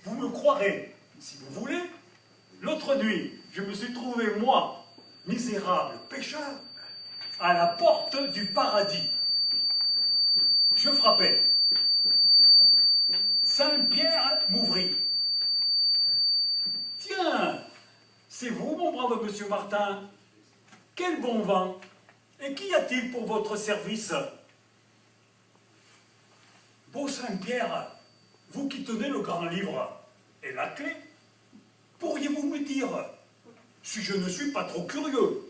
vous me croirez, si vous voulez, l'autre nuit, je me suis trouvé, moi, misérable pécheur, à la porte du paradis. Je frappais. Saint-Pierre m'ouvrit. Tiens, c'est vous, mon brave monsieur Martin. Quel bon vent. Et qu'y a-t-il pour votre service? Beau Saint-Pierre, vous qui tenez le grand livre et la clé, pourriez-vous me dire, si je ne suis pas trop curieux,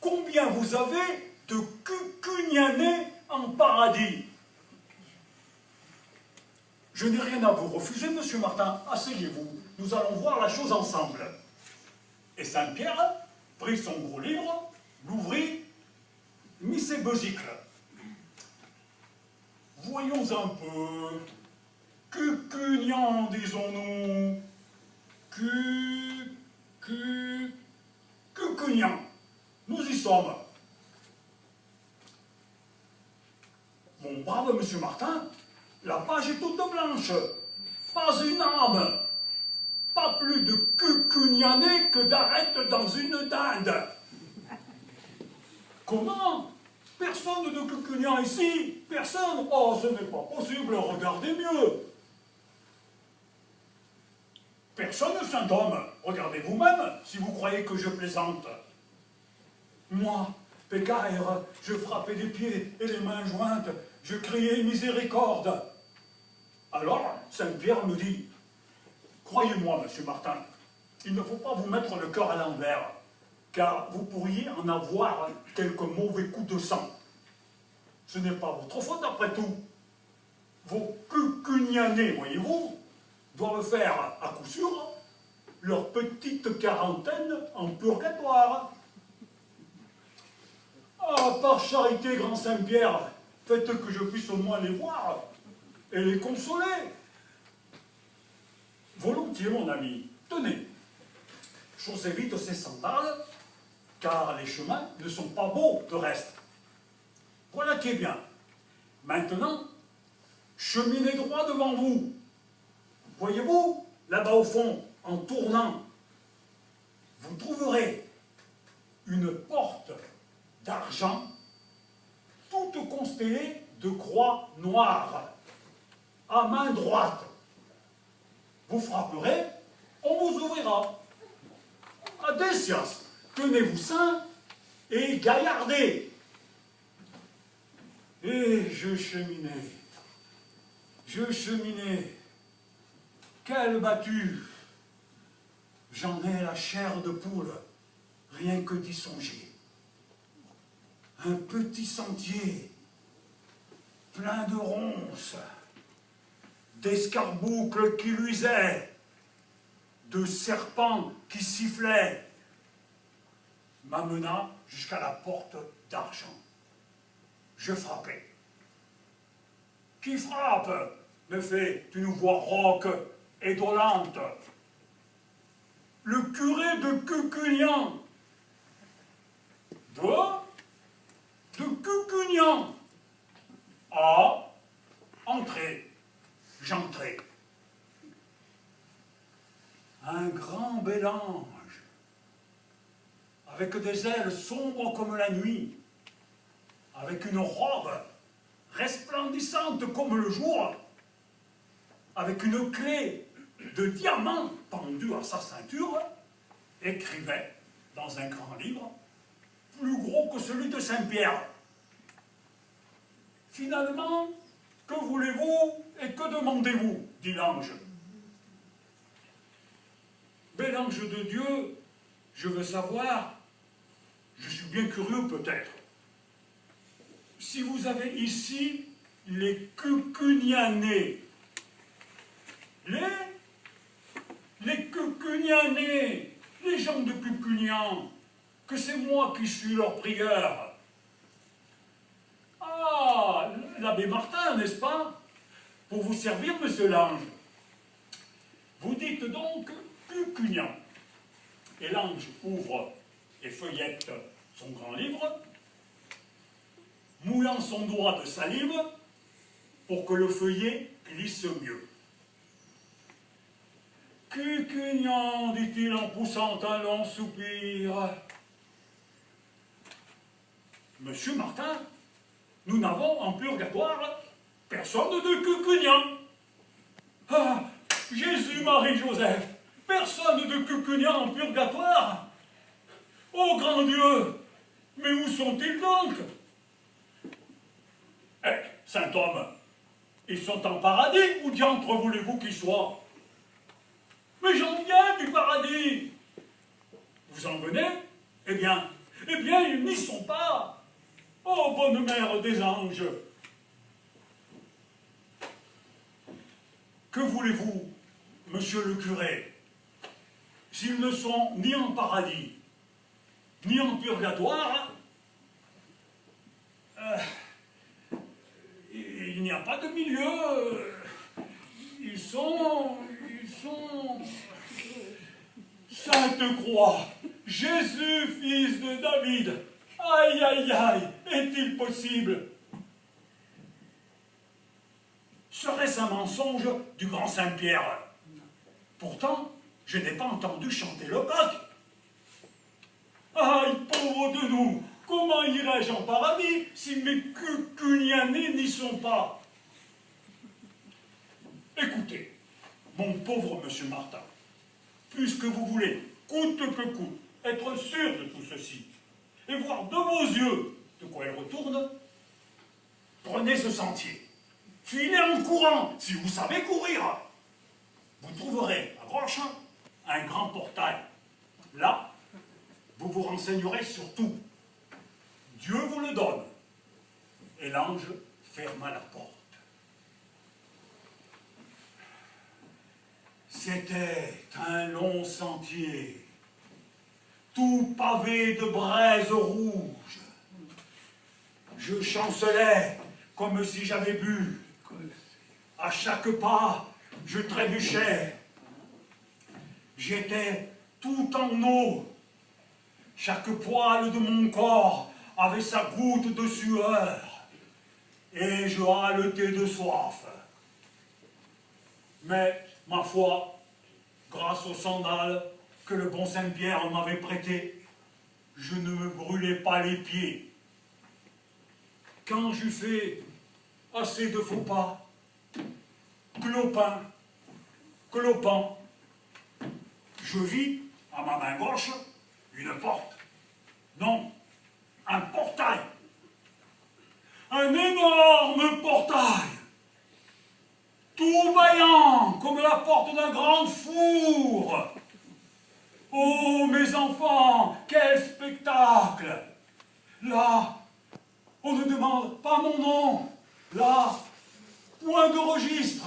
combien vous avez de cucugnanais en paradis? Je n'ai rien à vous refuser, monsieur Martin. Asseyez-vous, nous allons voir la chose ensemble. Et Saint-Pierre prit son gros livre, l'ouvrit, mit ses besicles. Voyons un peu. Cucugnan, disons-nous. Cucugnan. Nous y sommes. Mon brave monsieur Martin, la page est toute blanche. Pas une âme. Pas plus de cucugnanais que d'arêtes dans une dinde. Comment? Personne de cucugnan ici? Personne? Oh, ce n'est pas possible, regardez mieux. Personne, saint homme. Regardez vous-même, si vous croyez que je plaisante. Moi, pécaire, je frappais des pieds et les mains jointes, je criais miséricorde. Alors, Saint-Pierre me dit, croyez-moi, monsieur Martin, il ne faut pas vous mettre le cœur à l'envers, car vous pourriez en avoir quelques mauvais coups de sang. Ce n'est pas votre faute après tout. Vos cucugnanais, voyez-vous, doivent faire, à coup sûr, leur petite quarantaine en purgatoire. Ah, par charité, grand Saint-Pierre, faites que je puisse au moins les voir et les consoler. Volontiers, mon ami. Tenez, chaussez vite ces sandales, car les chemins ne sont pas beaux de reste. Voilà qui est bien. Maintenant, cheminez droit devant vous. Voyez-vous, là-bas au fond, en tournant, vous trouverez une porte d'argent, toute constellée de croix noires, à main droite. Vous frapperez, on vous ouvrira. Adessias, tenez-vous sain et gaillardez. Et je cheminais. Je cheminais. Quelle battue! J'en ai la chair de poule, rien que d'y songer. Un petit sentier, plein de ronces, d'escarboucles qui luisaient, de serpents qui sifflaient, m'amena jusqu'à la porte d'argent. Je frappais. Qui frappe? Me fait une voix rauque et dolente. Le curé de Cucugnan. De Cucugnan. Ah, entrez. J'entrai. Un grand bel ange, avec des ailes sombres comme la nuit, avec une robe resplendissante comme le jour, avec une clé de diamant pendue à sa ceinture, écrivait dans un grand livre, plus gros que celui de Saint-Pierre. Finalement, que voulez-vous et que demandez-vous? Dit l'ange. Bel ange de Dieu, je veux savoir, je suis bien curieux peut-être, si vous avez ici les cucugnanais. Les cucugnanais, les gens de Cucugnan, que c'est moi qui suis leur prieur. Ah, l'abbé Martin, n'est-ce pas? Pour vous servir, monsieur l'ange. Vous dites donc Cucugnan. Et l'ange ouvre et feuillette son grand livre, mouillant son doigt de salive pour que le feuillet glisse mieux. Cucugnan, dit-il en poussant un long soupir. Monsieur Martin, nous n'avons en purgatoire personne de Cucugnan. Ah, Jésus, Marie, Joseph, personne de Cucugnan en purgatoire. Ô grand Dieu, mais où sont-ils donc? Eh, saint homme, ils sont en paradis, où diantre voulez-vous qu'ils soient? Mais j'en viens du paradis. Vous en venez? Eh bien, ils n'y sont pas. Oh, bonne mère des anges. Que voulez-vous, monsieur le curé? S'ils ne sont ni en paradis, ni en purgatoire, il n'y a pas de milieu. Ils sont... Sainte Croix, Jésus, fils de David, aïe, aïe, aïe, est-il possible? Serait-ce un mensonge du grand Saint-Pierre? Pourtant, je n'ai pas entendu chanter le coq. Aïe, pauvre de nous, comment irais-je en paradis si mes cucugnanais n'y sont pas? Écoutez, mon pauvre monsieur Martin, puisque vous voulez, coûte que coûte, être sûr de tout ceci, et voir de vos yeux de quoi elle retourne, prenez ce sentier, filez en courant, si vous savez courir. Vous trouverez à gauche un grand portail. Là, vous vous renseignerez sur tout. Dieu vous le donne. Et l'ange ferma la porte. C'était un long sentier, tout pavé de braises rouges. Je chancelais comme si j'avais bu. À chaque pas, je trébuchais. J'étais tout en eau. Chaque poil de mon corps avait sa goutte de sueur. Et je haletais de soif. Mais, ma foi, grâce aux sandales que le bon Saint-Pierre m'avait prêtées, je ne me brûlais pas les pieds. Quand j'eus fait assez de faux pas, clopant, je vis à ma main gauche une porte. Non, un portail. Un énorme portail. Tout vaillant comme la porte d'un grand four. Oh, mes enfants, quel spectacle! Là, on ne demande pas mon nom. Là, point de registre,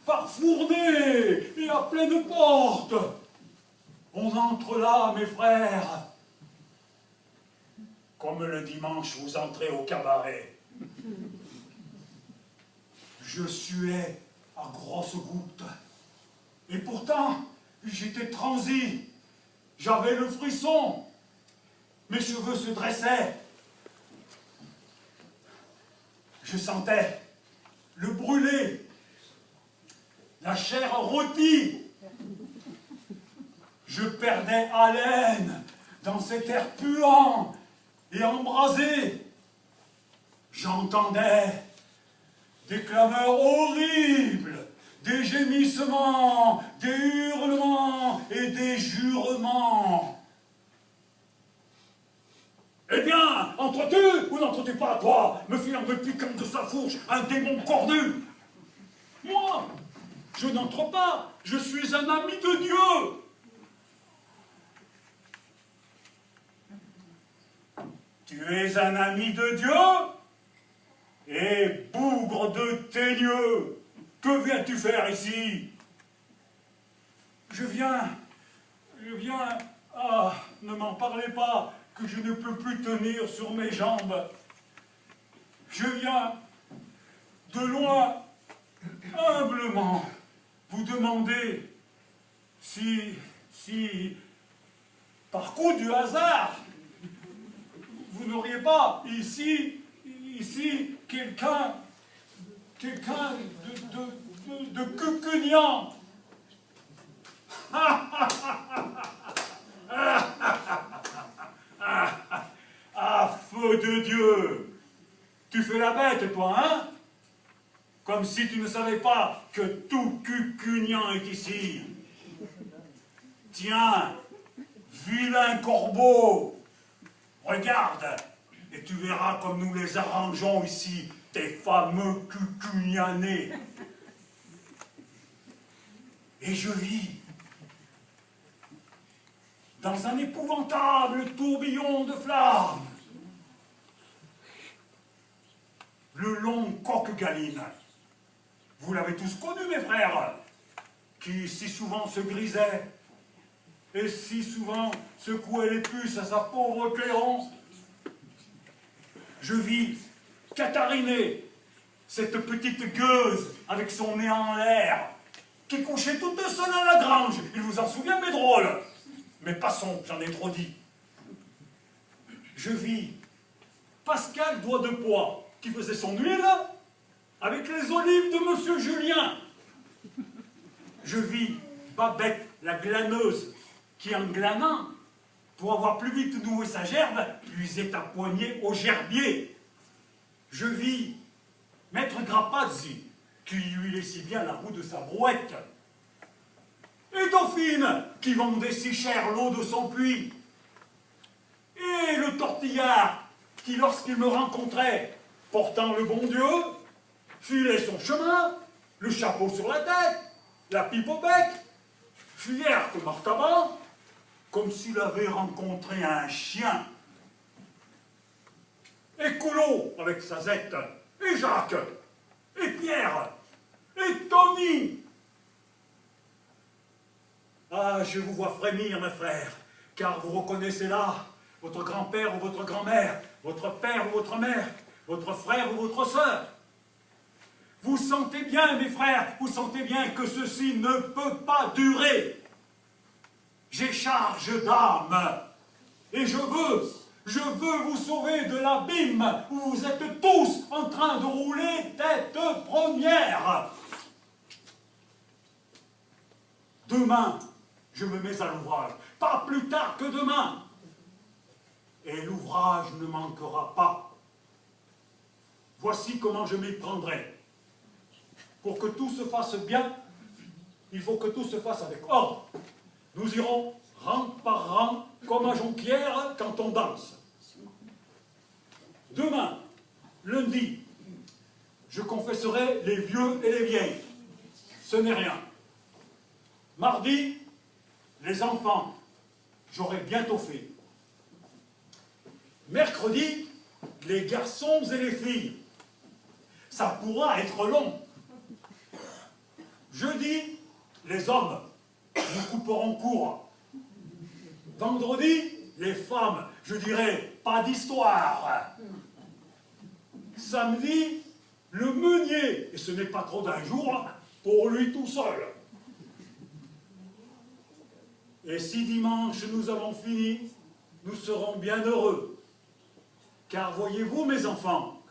par fournée et à pleine porte. On entre là, mes frères, comme le dimanche vous entrez au cabaret. Je suais à grosses gouttes. Et pourtant, j'étais transi. J'avais le frisson. Mes cheveux se dressaient. Je sentais le brûlé, la chair rôtie. Je perdais haleine dans cet air puant et embrasé. J'entendais des clameurs horribles, des gémissements, des hurlements et des jurements. Eh bien, entres-tu ou n'entres-tu pas, toi, me piquant de sa fourche, un démon cornu? Moi, je n'entre pas, je suis un ami de Dieu. Tu es un ami de Dieu? Et bougre de teigneux, que viens-tu faire ici? Je viens, ah, ne m'en parlez pas, que je ne peux plus tenir sur mes jambes. Je viens, de loin, humblement, vous demander si, par coup du hasard, vous n'auriez pas ici, quelqu'un de cucugnant. Ah, feu de Dieu! Tu fais la bête, toi, hein? Comme si tu ne savais pas que tout Cucugnan est ici. Tiens, vilain corbeau, regarde, et tu verras comme nous les arrangeons ici, tes fameux Cucugnanais. Et je vis dans un épouvantable tourbillon de flammes le long coq-galine. Vous l'avez tous connu, mes frères, qui si souvent se grisait et si souvent secouait les puces à sa pauvre Cléance. Je vis Catharinée, cette petite gueuse avec son nez en l'air, qui couchait toute seule à la grange. Il vous en souvient, mes drôles? Mais passons, j'en ai trop dit. Je vis Pascal Doigt de Poix, qui faisait son huile avec les olives de Monsieur Julien. Je vis Babette, la glaneuse, qui en glanant, pour avoir plus vite noué sa gerbe, puisait à poignée au gerbier. Je vis Maître Grappazzi, qui huilait si bien la roue de sa brouette. Et Dauphine, qui vendait si cher l'eau de son puits. Et le tortillard, qui lorsqu'il me rencontrait, portant le bon Dieu, filait son chemin, le chapeau sur la tête, la pipe au bec, fier que Martaban, comme s'il avait rencontré un chien. Et Coulot, avec sa zette, et Jacques, et Pierre, et Tony. Ah, je vous vois frémir, mes frères, car vous reconnaissez là votre grand-père ou votre grand-mère, votre père ou votre mère, votre frère ou votre sœur. Vous sentez bien, mes frères, vous sentez bien que ceci ne peut pas durer. J'ai charge d'âme, et je veux vous sauver de l'abîme où vous êtes tous en train de rouler tête première. Demain, je me mets à l'ouvrage, pas plus tard que demain. Et l'ouvrage ne manquera pas. Voici comment je m'y prendrai. Pour que tout se fasse bien, il faut que tout se fasse avec ordre. Nous irons rang par rang, comme à Jonquière quand on danse. Demain, lundi, je confesserai les vieux et les vieilles. Ce n'est rien. Mardi, les enfants. J'aurai bientôt fait. Mercredi, les garçons et les filles. Ça pourra être long. Jeudi, les hommes. Nous couperons court. Vendredi, les femmes. Je dirais, pas d'histoire. Samedi, le meunier. Et ce n'est pas trop d'un jour pour lui tout seul. Et si dimanche nous avons fini, nous serons bien heureux. Car voyez-vous, mes enfants,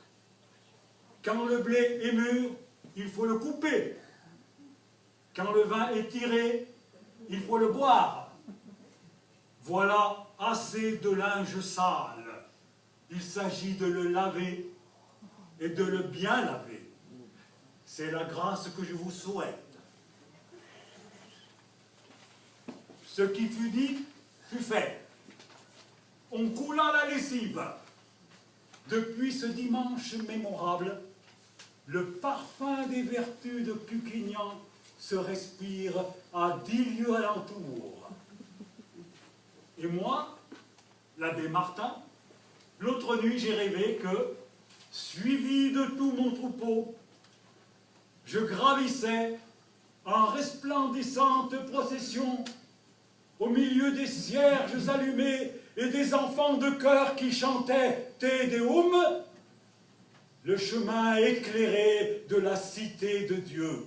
quand le blé est mûr, il faut le couper. Quand le vin est tiré, il faut le boire. Voilà assez de linge sale. Il s'agit de le laver et de le bien laver. C'est la grâce que je vous souhaite. Ce qui fut dit, fut fait. On coula la lessive. Depuis ce dimanche mémorable, le parfum des vertus de Cucugnan se respire à 10 lieues alentour. Et moi, l'abbé Martin, l'autre nuit j'ai rêvé que, suivi de tout mon troupeau, je gravissais en resplendissante procession au milieu des cierges allumés et des enfants de chœur qui chantaient Te Deum, le chemin éclairé de la cité de Dieu.